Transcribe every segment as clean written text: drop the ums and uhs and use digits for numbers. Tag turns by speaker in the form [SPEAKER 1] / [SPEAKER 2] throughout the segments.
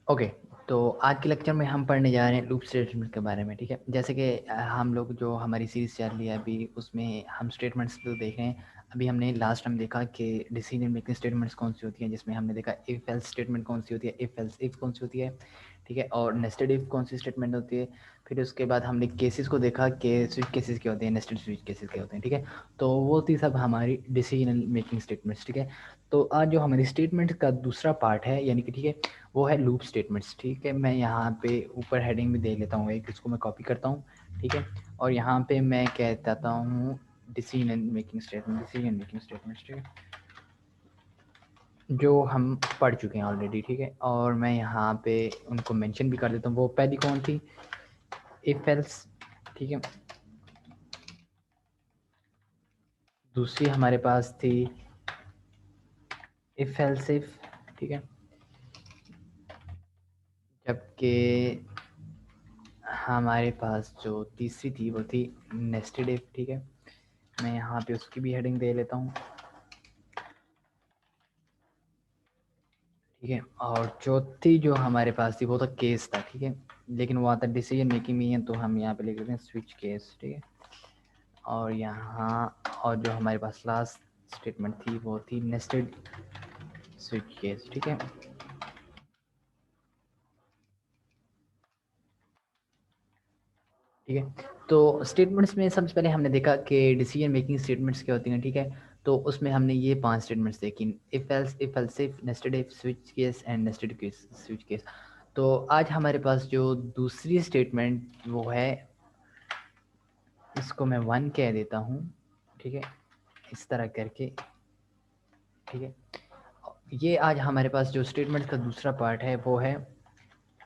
[SPEAKER 1] Okay. तो आज के लेक्चर में हम पढ़ने जा रहे हैं लूप स्टेटमेंट के बारे में। ठीक है, जैसे कि हम लोग जो हमारी सीरीज चल रही है अभी, उसमें हम स्टेटमेंट्स तो देख रहे हैं। अभी हमने लास्ट टाइम देखा कि डिसीजन मेकिंग स्टेटमेंट्स कौन सी होती हैं, जिसमें हमने देखा इफ एल्स स्टेटमेंट कौन सी होती है, इफ एल्स इफ कौन सी होती है, ठीक है, और नेस्टेड इफ कौन सी स्टेटमेंट होती है। फिर उसके बाद हमने केसेस को देखा कि स्विच केसेस क्या होते हैं, नेस्टेड स्विच केसेस क्या होते हैं। ठीक है, तो वो थी सब हमारी डिसीजन मेकिंग स्टेटमेंट्स। ठीक है, तो आज जो हमारी स्टेटमेंट का दूसरा पार्ट है, यानी कि ठीक है, वो है लूप स्टेटमेंट्स। ठीक है, मैं यहाँ पे ऊपर हेडिंग भी दे लेता हूँ एक, इसको मैं कॉपी करता हूँ। ठीक है, और यहाँ पे मैं कह देता हूँ डिसीजन मेकिंग स्टेटमेंट्स। ठीक है, जो हम पढ़ चुके हैं ऑलरेडी। ठीक है, और मैं यहाँ पे उनको मेंशन भी कर देता हूँ। वो पहली कौन थी, इफ एल्स। ठीक है, दूसरी हमारे पास थी इफ एल्स इफ। ठीक है, जबकि हमारे पास जो तीसरी थी वो थी नेस्टेड इफ। ठीक है, मैं यहाँ पे उसकी भी हेडिंग दे लेता हूँ। ठीक है, और चौथी जो हमारे पास थी वो था केस था। ठीक है, लेकिन वो आता डिसीजन मेकिंग में है, तो हम यहाँ पे लिख देते हैं स्विच केस। ठीक है, और यहाँ और जो हमारे पास लास्ट स्टेटमेंट थी वो थी नेस्टेड स्विच केस। ठीक है, ठीक है, तो स्टेटमेंट्स में सबसे पहले हमने देखा कि डिसीजन मेकिंग स्टेटमेंट्स क्या होती हैं। ठीक है, तो उसमें हमने ये 5 स्टेटमेंट्स देखी, if else if, nested if, switch case and nested case, switch case. तो आज हमारे पास जो दूसरी स्टेटमेंट वो है, इसको मैं 1 कह देता हूँ। ठीक है, इस तरह करके। ठीक है, ये आज हमारे पास जो स्टेटमेंट का दूसरा पार्ट है वो है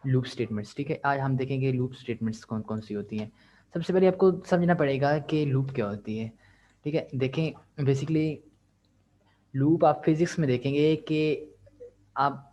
[SPEAKER 1] लूप स्टेटमेंट्स। ठीक है, आज हम देखेंगे लूप स्टेटमेंट्स कौन कौन सी होती हैं। सबसे पहले आपको समझना पड़ेगा कि लूप क्या होती है। ठीक है, देखें, बेसिकली लूप आप फिजिक्स में देखेंगे कि आप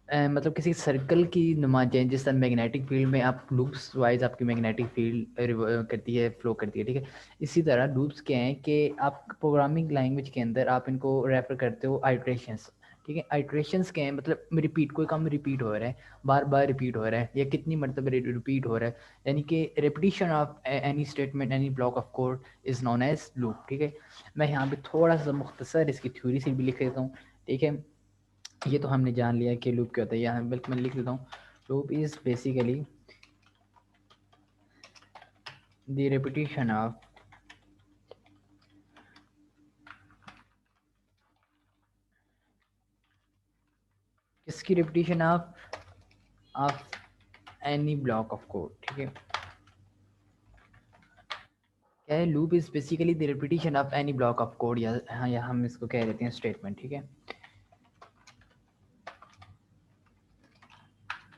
[SPEAKER 1] मतलब किसी सर्कल की नुमाइंद है, जिस तरह मैग्नेटिक फील्ड में आप लूप्स वाइज आपकी मैग्नेटिक फील्ड करती है, फ्लो करती है। ठीक है, इसी तरह लूप्स क्या हैं कि आप प्रोग्रामिंग लैंग्वेज के अंदर आप इनको रेफर करते हो आइट्रेशंस। ठीक है, आइट्रेशंस क्या हैं, मतलब रिपीट, कोई काम रिपीट हो रहा है, बार बार रिपीट हो रहा है, या कितनी मरतबा रिपीट हो रहा है, यानी कि repetition of any statement, any block of code is known as loop. ठीक है, मैं यहाँ पे थोड़ा सा मुख्तसर इसकी थ्योरी से भी लिख देता हूँ। ठीक है, ये तो हमने जान लिया कि लूप क्या होता है, यहाँ बिल्कुल मैं लिख देता हूँ। Loop is basically the repetition of किसकी repetition of any block of code. ठीक है, क्या है, loop is basically the repetition of any block of code, या हाँ, या हम इसको कह देते हैं स्टेटमेंट। ठीक है,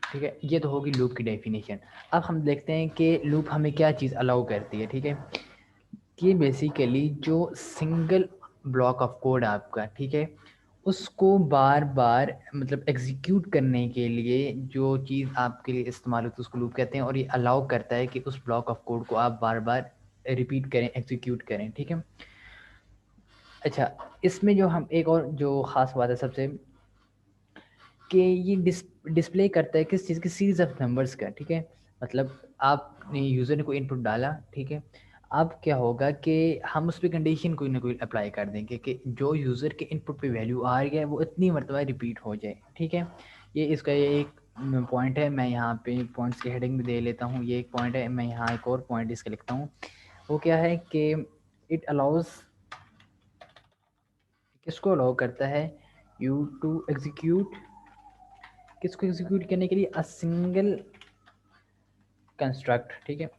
[SPEAKER 1] ठीक है, ये तो होगी लूप की डेफिनेशन। अब हम देखते हैं कि लूप हमें क्या चीज़ अलाउ करती है। ठीक है, कि बेसिकली जो सिंगल ब्लॉक ऑफ कोड आपका, ठीक है, उसको बार बार मतलब एग्जीक्यूट करने के लिए जो चीज़ आपके लिए इस्तेमाल होती है उसको लूप कहते हैं, और ये अलाउ करता है कि उस ब्लॉक ऑफ कोड को आप बार बार रिपीट करें, एग्जीक्यूट करें। ठीक है, अच्छा, इसमें जो हम एक और जो ख़ास बात है सबसे, कि ये डिस्प्ले करता है किस चीज़ की, सीरीज ऑफ नंबर्स का। ठीक है, मतलब आपने यूज़र ने कोई इनपुट डाला। ठीक है, अब क्या होगा कि हम उस पर कंडीशन कोई ना कोई अप्लाई कर देंगे कि जो यूज़र के इनपुट पे वैल्यू आ रही है वो इतनी मरतबा रिपीट हो जाए। ठीक है, ये इसका ये एक पॉइंट है। मैं यहाँ पे पॉइंट्स की हेडिंग भी दे लेता हूँ, ये एक पॉइंट है। मैं यहाँ एक और पॉइंट इसका लिखता हूँ, वो क्या है कि इट अलाउज, किसको अलाउ करता है, यू टू एग्जीक्यूट, किसको एग्जीक्यूट करने के लिए, अ सिंगल कंस्ट्रक्ट। ठीक है,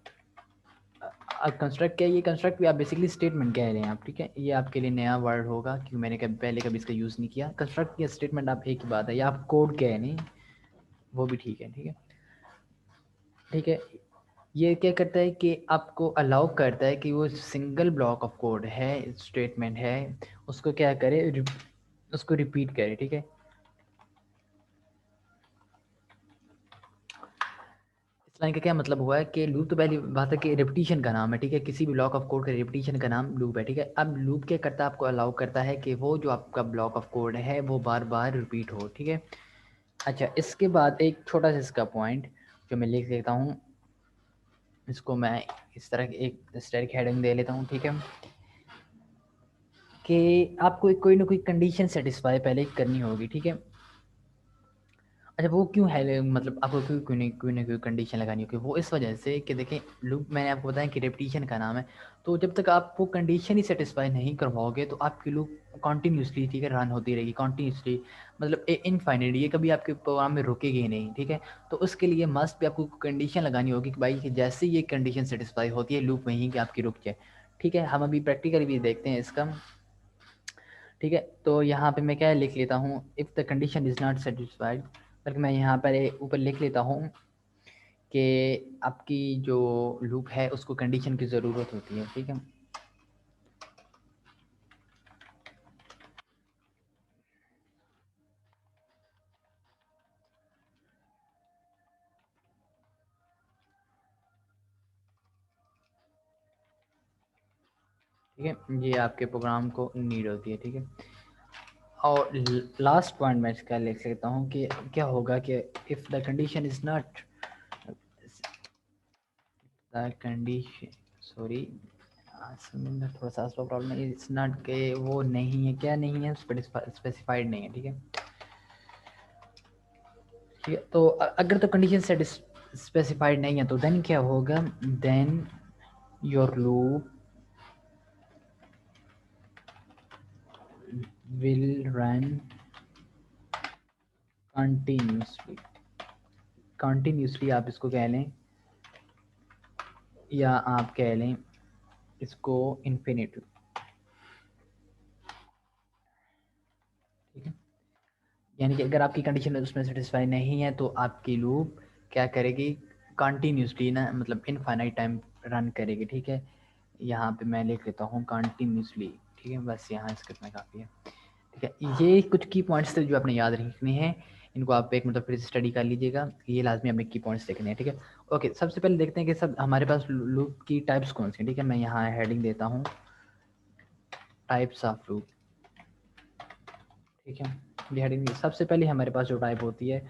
[SPEAKER 1] अब कंस्ट्रक्ट क्या है, ये कंस्ट्रक्ट भी आप बेसिकली स्टेटमेंट कह रहे हैं आप। ठीक है, ये आपके लिए नया वर्ड होगा क्योंकि मैंने कभी पहले कभी इसका यूज़ नहीं किया। कंस्ट्रक्ट या स्टेटमेंट आप एक ही बात है, या आप कोड कह नहीं, वो भी ठीक है। ठीक है, ठीक है, ये क्या करता है कि आपको अलाउ करता है कि वो सिंगल ब्लॉक ऑफ कोड है, स्टेटमेंट है, उसको क्या करे, उसको रिपीट करे। ठीक है, इस लाइन का क्या मतलब हुआ है कि लूप तो पहली बात है कि रिपीटिशन का नाम है। ठीक है, किसी भी ब्लॉक ऑफ कोड का रिपीटिशन का नाम लूप है। ठीक है, अब लूप क्या करता है, आपको अलाउ करता है कि वो जो आपका ब्लॉक ऑफ कोड है वो बार बार रिपीट हो। ठीक है, अच्छा, इसके बाद एक छोटा सा इसका पॉइंट जो मैं लिख लेता हूँ, इसको मैं इस तरह एक स्टैटिक हेडिंग दे लेता हूँ, ठीक है, कि आपको कोई ना कोई कंडीशन सेटिस्फाई पहले करनी होगी, ठीक है। अच्छा, वो क्यों है, मतलब आपको क्यों कोई ना कोई कंडीशन लगानी होगी, वो इस वजह से कि देखें लूप मैंने आपको बताया कि रेपिटेशन का नाम है, तो जब तक आप वो कंडीशन ही सेटिस्फाई नहीं करवाओगे तो आपकी लूप कॉन्टीन्यूसली, ठीक है, रन होती रहेगी कॉन्टीन्यूसली, मतलब इनफाइनाइट, ये कभी आपके प्रोग्राम में रुकेगी नहीं, ठीक है। तो उसके लिए मस्ट भी आपको कंडीशन लगानी होगी कि भाई कि जैसे ये कंडीशन सेटिस्फाई होती है लूप वहीं की आपकी रुक जाए, ठीक है। हम अभी प्रैक्टिकली भी देखते हैं इसका, ठीक है। तो यहाँ पे मैं क्या लिख लेता हूँ, if the condition is not satisfied, बल्कि मैं यहाँ पर ऊपर लिख लेता हूँ कि आपकी जो लूप है उसको कंडीशन की ज़रूरत होती है, ठीक है। ठीक है, ये आपके प्रोग्राम को नीड होती है, ठीक है। और लास्ट पॉइंट मैं इसका लिख सकता हूँ कि क्या होगा कि if the condition is not the condition, sorry थोड़ा सा प्रॉब्लम है, इट्स नॉट के वो नहीं है, क्या नहीं है, स्पेसिफाइड नहीं है, ठीक है। ठीक है, तो अगर तो कंडीशन सेट स्पेसिफाइड नहीं है तो देन क्या होगा, then your loop will run continuously, continuously आप इसको कह लें, या आप कह लें इसको इन्फिनिटी, ठीक है। यानी कि अगर आपकी कंडीशन उसमें सेटिस्फाई नहीं है तो आपकी लूप क्या करेगी, कंटिन्यूसली ना, मतलब इनफाइनाइट टाइम रन करेगी, ठीक है। यहाँ पे मैं लिख लेता हूँ कंटिन्यूसली, ठीक है, बस यहाँ इसका इतना काफ़ी है, ठीक है। ये कुछ की पॉइंट्स थे जो आपने याद रखने हैं, इनको आप एक मतलब फिर स्टडी कर लीजिएगा, ये लाजमी आपने की पॉइंट्स देखने हैं, ठीक है। ओके, सबसे पहले देखते हैं कि सब हमारे पास लूप की टाइप्स कौन सी हैं, ठीक है। मैं यहाँ हेडिंग देता हूँ टाइप्स ऑफ लूप, ठीक है। ये हेडिंग सबसे पहले हमारे पास जो टाइप होती है,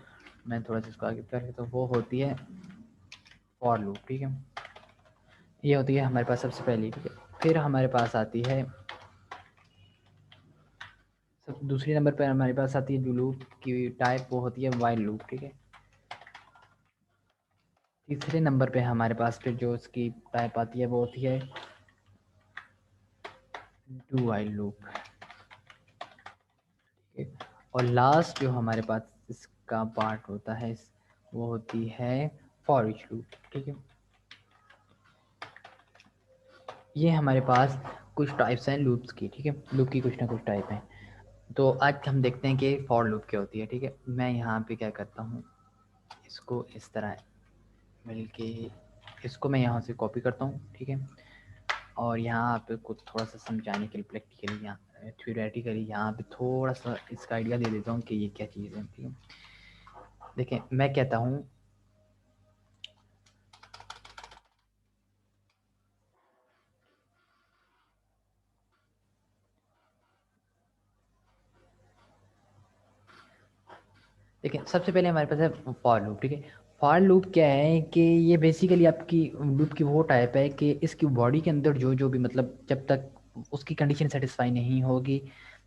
[SPEAKER 1] मैं थोड़ा सा इसको आगे करके, तो वो होती है फॉर लूप, ठीक है। ये होती है हमारे पास सबसे पहली, ठीक है। फिर हमारे पास आती है सब दूसरी नंबर पर हमारे पास आती है जो लूप की टाइप, वो होती है वाइल लूप, ठीक है। तीसरे नंबर पे हमारे पास फिर जो उसकी टाइप आती है वो होती है डू वाइल लूप, ठीक है। और लास्ट जो हमारे पास इसका पार्ट होता है वो होती है फॉर ईच लूप, ठीक है। ये हमारे पास कुछ टाइप्स हैं लूप्स की, ठीक है, लूप की कुछ ना कुछ टाइप हैं। तो आज हम देखते हैं कि फॉर लूप क्या होती है, ठीक है। मैं यहाँ पे क्या करता हूँ, इसको इस तरह मिलके इसको मैं यहाँ से कॉपी करता हूँ, ठीक है। और यहाँ पे कुछ थोड़ा सा समझाने के लिए प्रैक्टिकली, यहाँ थ्योरेटिकली यहाँ पे थोड़ा सा इसका आइडिया दे देता हूँ कि ये क्या चीज़ है, ठीक है। देखें, मैं कहता हूँ देखिए, सबसे पहले हमारे पास है फॉर लूप, ठीक है। फॉर लूप क्या है कि ये बेसिकली आपकी लूप की वो टाइप है कि इसकी बॉडी के अंदर जो जो भी, मतलब जब तक उसकी कंडीशन सेटिस्फाई नहीं होगी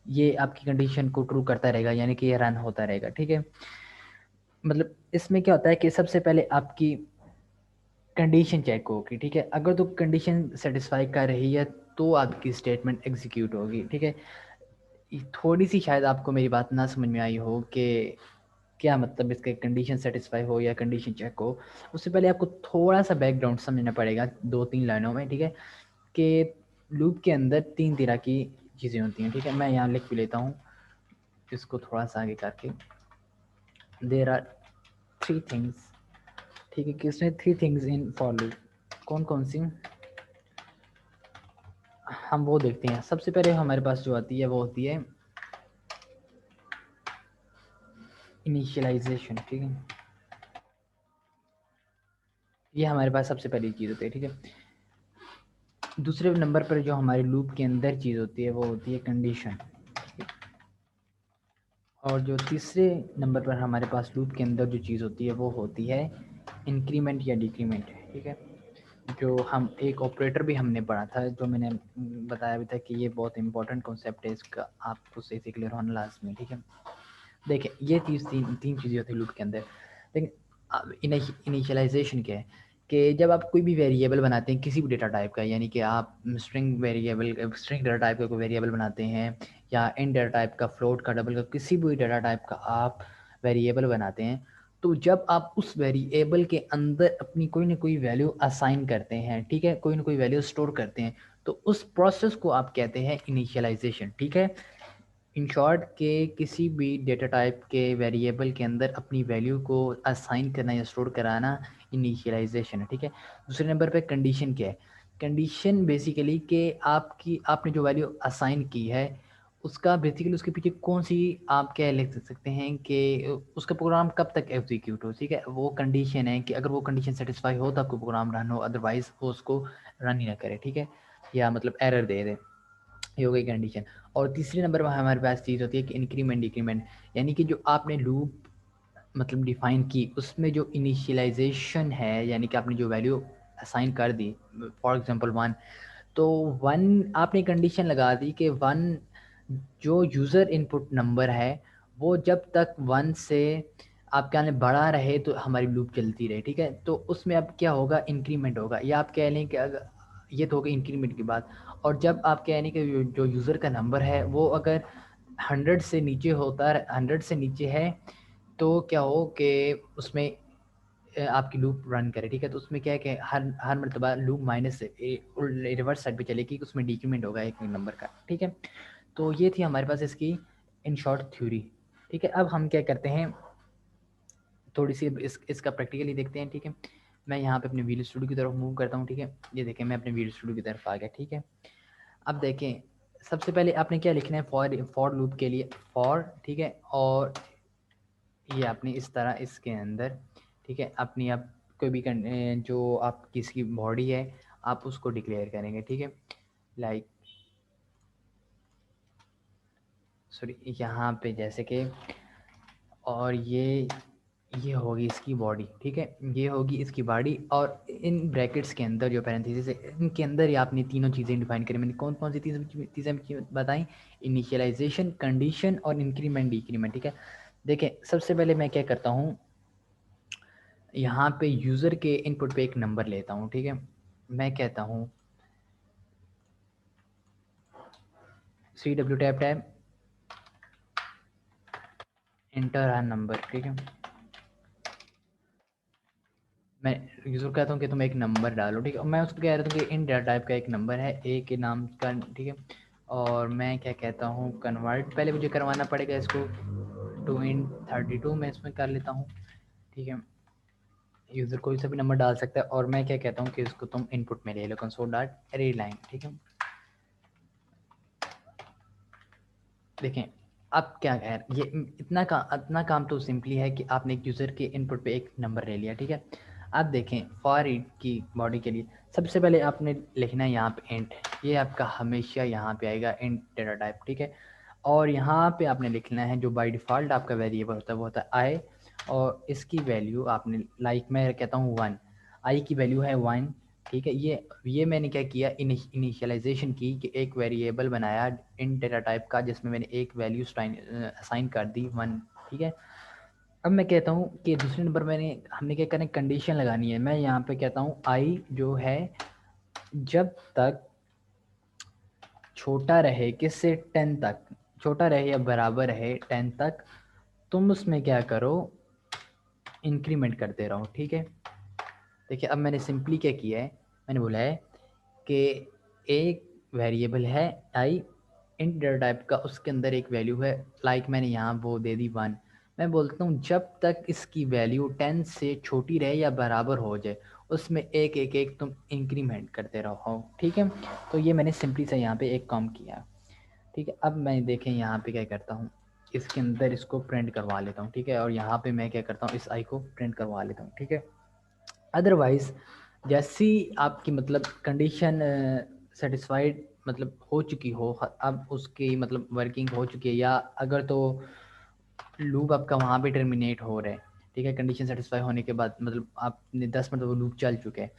[SPEAKER 1] ये आपकी कंडीशन को ट्रू करता रहेगा, यानी कि ये रन होता रहेगा, ठीक है। मतलब इसमें क्या होता है कि सबसे पहले आपकी कंडीशन चेक होगी, ठीक है। अगर तो कंडीशन सेटिस्फाई कर रही है तो आपकी स्टेटमेंट एग्जीक्यूट होगी, ठीक है। थोड़ी सी शायद आपको मेरी बात ना समझ में आई हो कि क्या मतलब इसके कंडीशन सेटिस्फाई हो या कंडीशन चेक हो। उससे पहले आपको थोड़ा सा बैकग्राउंड समझना पड़ेगा 2-3 लाइनों में, ठीक है, कि लूप के अंदर 3 तरह की चीज़ें होती हैं, ठीक है। मैं यहाँ लिख भी लेता हूँ इसको थोड़ा सा आगे करके, देर आर 3 थिंग्स, ठीक है, कि इसमें 3 थिंग्स इन फॉर लूप, कौन कौन सी, हम वो देखते हैं। सबसे पहले हमारे पास जो आती है वो होती है इनिशियलाइजेशन, ठीक है। ये हमारे पास सबसे पहली चीज़ होती है, ठीक है। दूसरे नंबर पर जो हमारे लूप के अंदर चीज़ होती है वो होती है कंडीशन, और जो तीसरे नंबर पर हमारे पास लूप के अंदर जो चीज़ होती है वो होती है इंक्रीमेंट या डिक्रीमेंट, ठीक है। जो हम एक ऑपरेटर भी हमने पढ़ा था, जो मैंने बताया भी था कि ये बहुत इंपॉर्टेंट कॉन्सेप्ट है, इसका आपको सही से क्लियर होना लाजमी, ठीक है। देखिए ये चीज़ तीन चीज़ें होती है लूप के अंदर। लेकिन इनिशियलाइजेशन क्या है कि जब आप कोई भी वेरिएबल बनाते हैं किसी भी डेटा टाइप का, यानी कि आप स्ट्रिंग डेटा टाइप का कोई वेरिएबल बनाते हैं, या इन डेटा टाइप का, फ्लोट का, डबल का, किसी भी डेटा टाइप का आप वेरिएबल बनाते हैं, तो जब आप उस वेरिएबल के अंदर अपनी कोई ना कोई वैल्यू असाइन करते हैं, ठीक है, कोई ना कोई वैल्यू स्टोर करते हैं, तो उस प्रोसेस को आप कहते हैं इनिशियलाइजेशन, ठीक है। इन शॉर्ट के किसी भी डेटा टाइप के वेरिएबल के अंदर अपनी वैल्यू को असाइन करना या स्टोर कराना इनिशियलाइजेशन है, ठीक है। दूसरे नंबर पे कंडीशन क्या है? कंडीशन बेसिकली कि आपने जो वैल्यू असाइन की है उसका बेसिकली उसके पीछे कौन सी आप क्या लिख सकते हैं कि उसका प्रोग्राम कब तक एग्जीक्यूट हो, ठीक है। वो कंडीशन है कि अगर वो कंडीशन सेटिस्फाई हो तो आपको प्रोग्राम रन हो, अदरवाइज वो उसको रन ही ना करे, ठीक है, या मतलब एरर दे दे। ये हो गई कंडीशन। और तीसरे नंबर पर हमारे पास चीज़ होती है कि इंक्रीमेंट डिक्रीमेंट, यानी कि जो आपने लूप मतलब डिफाइन की उसमें जो इनिशियलाइजेशन है, यानी कि आपने जो वैल्यू असाइन कर दी, फॉर एग्जांपल 1, तो 1 आपने कंडीशन लगा दी कि 1 जो यूज़र इनपुट नंबर है वो जब तक 1 से आप क्या लें बड़ा रहे तो हमारी लूप चलती रहे, ठीक है। तो उसमें अब क्या होगा, इंक्रीमेंट होगा, या आप कह लें कि अगर ये तो हो गई इंक्रीमेंट की बात। और जब आप कह लें कि जो यूज़र का नंबर है वो अगर 100 से नीचे होता है, 100 से नीचे है, तो क्या हो कि उसमें आपकी लूप रन करे, ठीक है। तो उसमें क्या है कि हर मरतबा लूप माइनस से रिवर्स साइड पे चलेगी, उसमें डिक्रीमेंट होगा एक नंबर का, ठीक है। तो ये थी हमारे पास इसकी इन शॉर्ट थ्योरी, ठीक है। अब हम क्या करते हैं, थोड़ी सी इसका प्रैक्टिकली देखते हैं, ठीक है। मैं यहाँ पे अपने वीडियो स्टूडियो की तरफ मूव करता हूँ, ठीक है। ये देखें मैं अपने वीडियो स्टूडियो की तरफ आ गया, ठीक है। अब देखें सबसे पहले आपने क्या लिखना है, फॉर लूप के लिए फॉर, ठीक है। और ये आपने इस तरह इसके अंदर, ठीक है, अपनी आप कोई भी जो आप किसकी बॉडी है आप उसको डिक्लेयर करेंगे, ठीक है। लाइक सॉरी यहाँ पे जैसे कि, और ये होगी इसकी बॉडी, ठीक है, ये होगी इसकी बॉडी। और इन ब्रैकेट्स के अंदर जो पैरेंथेसिस है इनके अंदर ही आपने तीनों चीज़ें डिफाइन करी। मैंने कौन कौन सी चीज़ें बताई, इनिशियलाइजेशन, कंडीशन और इंक्रीमेंट डिक्रीमेंट, ठीक है। देखें सबसे पहले मैं क्या करता हूँ, यहाँ पे यूज़र के इनपुट पे एक नंबर लेता हूँ, ठीक है। मैं कहता हूँ CW टैब टैब इंटर आ नंबर, ठीक है। मैं यूज़र कहता हूँ कि तुम एक नंबर डालो, ठीक है। मैं उसको कह रहा हूँ कि इन डेटा टाइप का एक नंबर है ए के नाम का, ठीक है। और मैं क्या कहता हूँ कन्वर्ट, पहले मुझे करवाना पड़ेगा इसको टू इन 32 में इसमें कर लेता हूँ, ठीक है। यूज़र कोई सा भी नंबर डाल सकता है। और मैं क्या कहता हूँ कि इसको तुम इनपुट में ले लो कंसोल डॉट रीड लाइन, ठीक है। देखें अब क्या है, ये इतना काम तो सिंपली है कि आपने एक यूज़र के इनपुट पे एक नंबर ले लिया, ठीक है। अब देखें फॉर ईट की बॉडी के लिए सबसे पहले आपने लिखना है यहाँ पे इंट, ये आपका हमेशा यहाँ पे आएगा इंट डेटा टाइप, ठीक है। और यहाँ पे आपने लिखना है जो बाय डिफ़ॉल्ट आपका वेरिएबल होता है वो होता है आई, और इसकी वैल्यू आपने लाइक मैं कहता हूँ 1, आई की वैल्यू है 1, ठीक है। ये मैंने क्या किया, इनिशियलाइजेशन की कि एक वेरिएबल बनाया इन डेटा टाइप का जिसमें मैंने एक वैल्यू असाइन कर दी 1, ठीक है। अब मैं कहता हूँ कि दूसरे नंबर हमने क्या करना है, कंडीशन लगानी है। मैं यहाँ पे कहता हूँ आई जो है जब तक छोटा रहे किससे 10 तक, छोटा रहे या बराबर रहे 10 तक, तुम उसमें क्या करो, इंक्रीमेंट करते रहो, ठीक है। देखिए अब मैंने सिंपली क्या किया है, मैंने बोला है कि एक वेरिएबल है आई इंट डेटा टाइप का, उसके अंदर एक वैल्यू है लाइक मैंने यहाँ वो दे दी 1। मैं बोलता हूँ जब तक इसकी वैल्यू 10 से छोटी रहे या बराबर हो जाए उसमें एक तुम इंक्रीमेंट करते रहो, ठीक है। तो ये मैंने सिंपली से यहाँ पे एक काम किया, ठीक है। अब मैं देखें यहाँ पे क्या करता हूँ, इसके अंदर इसको प्रिंट करवा लेता हूँ, ठीक है। और यहाँ पे मैं क्या करता हूँ, इस आई को प्रिंट करवा लेता हूँ, ठीक है। अदरवाइज़ जैसी आपकी मतलब कंडीशन सेटिस्फाइड मतलब हो चुकी हो, अब उसकी मतलब वर्किंग हो चुकी है, या अगर तो लूप आपका वहाँ पे टर्मिनेट हो रहा है, ठीक है, कंडीशन सेटिस्फाई होने के बाद, मतलब आपने 10 मिनट वो लूप चल चुके हैं,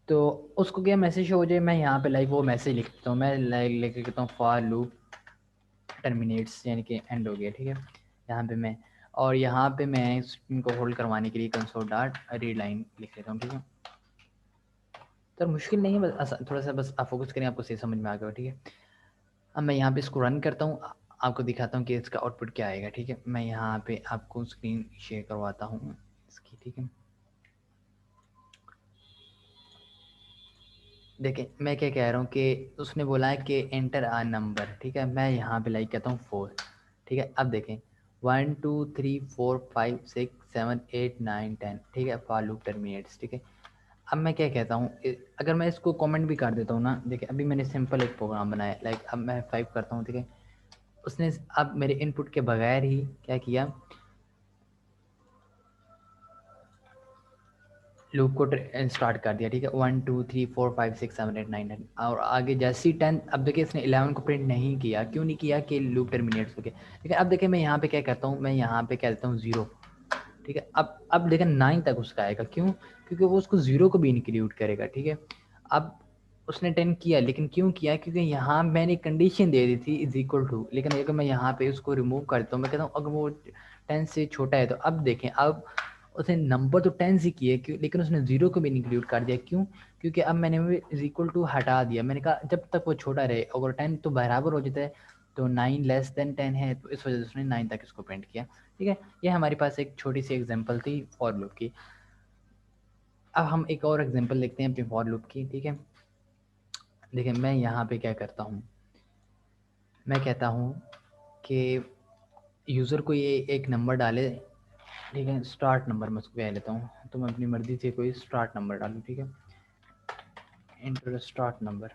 [SPEAKER 1] तो उसको क्या मैसेज हो जाए, मैं यहाँ पे लाइक वो मैसेज लिख देता हूँ, मैं लाइक लिख देता हूँ फॉर लूप टर्मिनेट्स, यानी कि एंड हो गया, ठीक है। यहाँ पे मैं, और यहाँ पे मैं इनको होल्ड करवाने के लिए कंसोल डॉट रीड लाइन लिख देता हूँ, ठीक है। तो मुश्किल नहीं है, बस थोड़ा सा बस आप फोकस करें, आपको सही समझ में आ गया, ठीक है। अब मैं यहाँ पे इसको रन करता हूँ, आपको दिखाता हूँ कि इसका आउटपुट क्या आएगा, ठीक है। मैं यहाँ पे आपको स्क्रीन शेयर करवाता हूँ इसकी, ठीक है। देखें मैं क्या कह रहा हूँ कि उसने बोला है कि एंटर आ नंबर, ठीक है। मैं यहाँ पे लाइक कहता हूँ 4, ठीक है। अब देखें 1 2 3 4 5 6 7 8 9 10, ठीक है, फॉर लूप टर्मिनेट्स, ठीक है। अब मैं क्या कहता हूँ, अगर मैं इसको कमेंट भी कर देता हूँ ना, देखिए अभी मैंने सिंपल एक प्रोग्राम बनाया, लाइक अब मैं 5 करता हूँ, ठीक है। उसने अब मेरे इनपुट के बगैर ही क्या किया, लूप को स्टार्ट कर दिया, ठीक है। 1 2 3 4 5 6 7 8 9 10, और आगे जैसे ही 10, अब देखिए इसने 11 को प्रिंट नहीं किया, क्यों नहीं किया, कि लूप टर्मिनेट्स हो गया, ठीक है। अब देखिए मैं यहाँ पे क्या करता हूँ, मैं यहाँ पे कह देता हूँ 0, ठीक है। अब देखिए 9 तक उसका आएगा, क्यों, क्योंकि वो उसको 0 को भी इंक्लूड करेगा, ठीक है। अब उसने 10 किया, लेकिन क्यों किया, क्योंकि यहाँ मैंने कंडीशन दे दी थी इज इक्वल टू, लेकिन अगर मैं यहाँ पे उसको रिमूव करता हूँ, मैं कहता हूँ अगर वो 10 से छोटा है, तो अब देखें, अब उसने नंबर तो 10 से किए, क्यों, लेकिन उसने 0 को भी इंक्लूड कर दिया, क्यों, क्योंकि अब मैंने इज इक्वल टू हटा दिया, मैंने कहा जब तक वो छोटा रहे, अगर 10 तो बराबर हो जाता है, तो 9 लेस देन 10 है, तो इस वजह से उसने 9 तक इसको प्रिंट किया, ठीक है। ये हमारे पास एक छोटी सी एग्जांपल थी फॉर लूप की। अब हम एक और एग्जांपल देखते हैं अपनी फॉर लूप की, ठीक है। देखिए मैं यहाँ पे क्या करता हूँ, मैं कहता हूँ कि यूज़र को ये एक नंबर डाले, ठीक है, स्टार्ट नंबर मैं उसको कह लेता हूँ, तो मैं अपनी मर्ज़ी से कोई स्टार्ट नंबर डालूँ, ठीक है, इंटर स्टार्ट नंबर,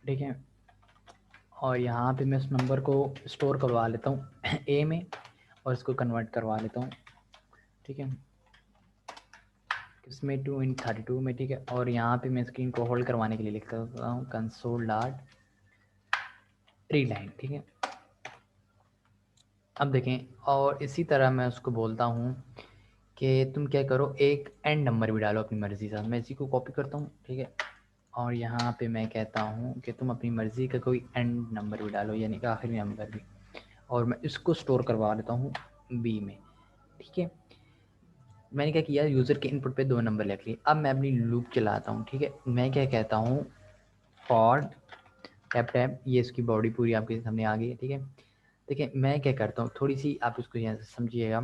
[SPEAKER 1] ठीक है। और यहाँ पे मैं उस नंबर को स्टोर करवा लेता हूँ ए में, और इसको कन्वर्ट करवा लेता हूँ, ठीक है, इसमें 2 × 32 में, ठीक है। और यहाँ पे मैं स्क्रीन को होल्ड करवाने के लिए लिखता हूँ कंसोल डॉट रीड लाइन, ठीक है। अब देखें, और इसी तरह मैं उसको बोलता हूँ कि तुम क्या करो, एक एंड नंबर भी डालो अपनी मर्ज़ी से, मैं इसी को कॉपी करता हूँ, ठीक है। और यहाँ पे मैं कहता हूँ कि तुम अपनी मर्ज़ी का कोई एंड नंबर भी डालो, यानी कि आखिरी नंबर भी, और मैं इसको स्टोर करवा लेता हूँ बी में, ठीक है। मैंने क्या किया, यूज़र के इनपुट पे 2 नंबर लिख लिए। अब मैं अपनी लूप चलाता हूँ, ठीक है। मैं क्या कहता हूँ, फॉर टैप टैप, ये इसकी बॉडी पूरी आपके सामने आ गई है, ठीक है। देखिए मैं क्या करता हूँ, थोड़ी सी आप इसको यहाँ से समझिएगा।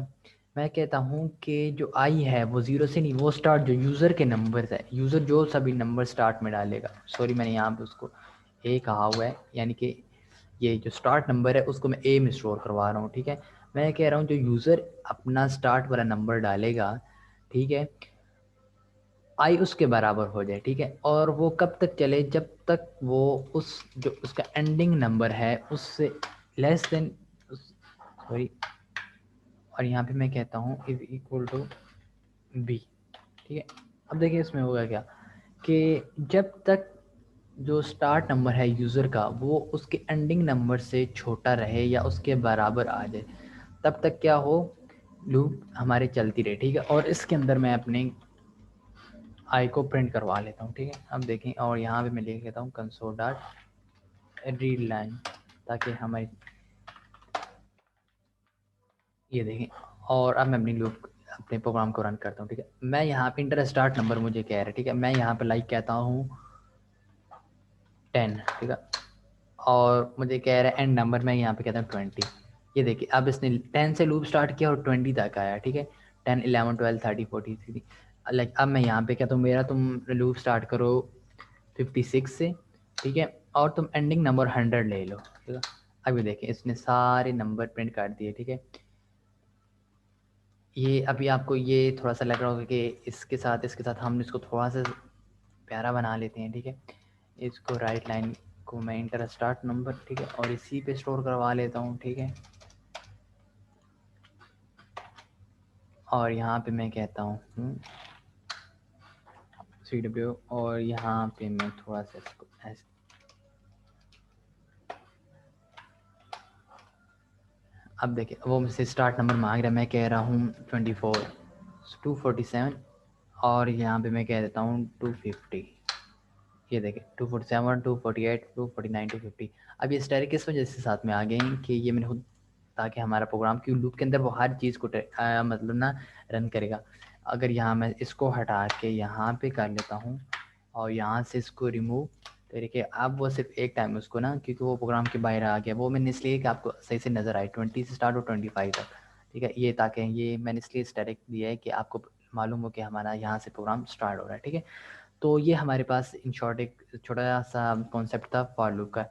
[SPEAKER 1] मैं कहता हूँ कि जो आई है वो 0 से नहीं, वो स्टार्ट जो यूज़र के नंबर है, यूज़र जो सभी नंबर स्टार्ट में डालेगा, सॉरी मैंने यहाँ पे उसको ए कहा हुआ है, यानी कि ये जो स्टार्ट नंबर है उसको मैं ए में स्टोर करवा रहा हूँ, ठीक है। मैं कह रहा हूँ जो यूज़र अपना स्टार्ट वाला नंबर डालेगा, ठीक है, आई उसके बराबर हो जाए, ठीक है। और वो कब तक चले, जब तक वो उस जो उसका एंडिंग नंबर है उससे लेस देन, सॉरी, और यहाँ पे मैं कहता हूँ इज इक्वल टू बी, ठीक है। अब देखिए इसमें होगा क्या, कि जब तक जो स्टार्ट नंबर है यूज़र का वो उसके एंडिंग नंबर से छोटा रहे या उसके बराबर आ जाए, तब तक क्या हो, लूप हमारे चलती रहे, ठीक है। और इसके अंदर मैं अपने आई को प्रिंट करवा लेता हूँ, ठीक है। अब देखें, और यहाँ पे मैं लिख लेता हूँ कंसोल डॉट रीड लाइन, ताकि हमारी, ये देखें, और अब मैं अपनी लूप अपने प्रोग्राम को रन करता हूँ, ठीक है। मैं यहाँ पे इंटर स्टार्ट नंबर मुझे कह रहा है, ठीक है। मैं यहाँ पे लाइक कहता हूँ 10, ठीक है, और मुझे कह रहा है एंड नंबर, मैं यहाँ पे कहता हूँ 20। ये देखिए अब इसने 10 से लूप स्टार्ट किया और 20 तक आया, ठीक है, 10 11 12 13 43, लाइक अब मैं यहाँ पे कहता हूँ मेरा तुम लूप स्टार्ट करो 56 से, ठीक है, और तुम एंडिंग नंबर 100 ले लो, ठीक है। अभी देखिए इसने सारे नंबर प्रिंट कर दिए, ठीक है। ये अभी आपको ये थोड़ा सा लग रहा होगा कि इसके साथ हम इसको थोड़ा सा प्यारा बना लेते हैं, ठीक है। इसको राइट लाइन को मैं इंटर स्टार्ट नंबर, ठीक है, और इसी पे स्टोर करवा लेता हूँ, ठीक है। और यहाँ पे मैं कहता हूँ CW, और यहाँ पे मैं थोड़ा सा इसको अब देखिए वो मुझसे स्टार्ट नंबर मांग रहा है, मैं कह रहा हूँ 24, 247 और यहाँ पे मैं कह देता हूँ 250। ये देखिए 247, 248, 249, 250। अब ये स्टेयर किस वजह से साथ में आ गए हैं कि ये मैंने खुद, ताकि हमारा प्रोग्राम की लूप के अंदर वो हर चीज़ को मतलब ना रन करेगा। अगर यहाँ मैं इसको हटा के यहाँ पे कर लेता हूँ और यहाँ से इसको रिमूव, तो देखिए अब वो सिर्फ एक टाइम उसको ना, क्योंकि वो प्रोग्राम के बाहर आ गया, वो मैंने इसलिए कि आपको सही से नज़र आए 20 से स्टार्ट हो 25 तक, ठीक है। ये ताकि ये मैंने इसलिए स्टैटिक दिया है कि आपको मालूम हो कि हमारा यहाँ से प्रोग्राम स्टार्ट हो रहा है, ठीक है। तो ये हमारे पास इन शॉर्ट एक छोटा सा कॉन्सेप्ट था फॉर लूप का।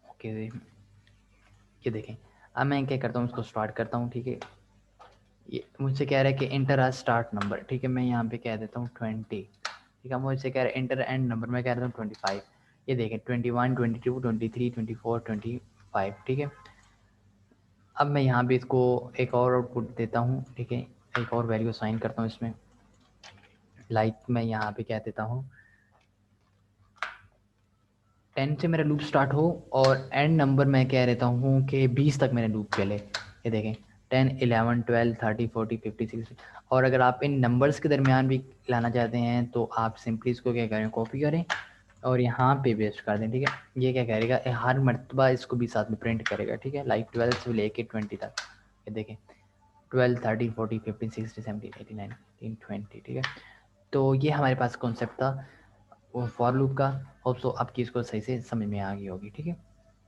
[SPEAKER 1] ओके, ये देखें अब मैं क्या करता हूँ, उसको स्टार्ट करता हूँ, ठीक है। ये मुझसे कह रहा है कि इंटर आ स्टार्ट नंबर, ठीक है। मैं यहाँ पे कह देता हूँ 20, ठीक है। मुझसे कह रहा है इंटर एंड नंबर, मैं कह देता हूँ 25। ये देखें 21, 22, 23, 24, 25, ठीक है। अब मैं यहाँ पे इसको एक और आउटपुट देता हूँ, ठीक है। एक और वैल्यू साइन करता हूँ इसमें, लाइक मैं यहाँ पे कह देता हूँ 10 से मेरा लूप स्टार्ट हो और एंड नंबर मैं कह देता हूँ कि 20 तक मेरा लूप चले। ये देखें 10, 11, 12, 30, 40, 50, 60। और अगर आप इन नंबर्स के दरमियान भी लाना चाहते हैं तो आप सिंपली इसको क्या करें, कॉपी करें और यहाँ पे पेस्ट कर दें, ठीक है। ये क्या करेगा, हर मरतबा इसको भी साथ में प्रिंट करेगा, ठीक है। लाइक 12 से लेके 20 तक। ये देखें 12, 13, 14, 15, 16, 17, 18, 19, 20, ठीक है। तो ये हमारे पास कॉन्सेप्ट था वो फॉर लूप का। होप सो आपकी इसको सही से समझ में आ गई होगी, ठीक है।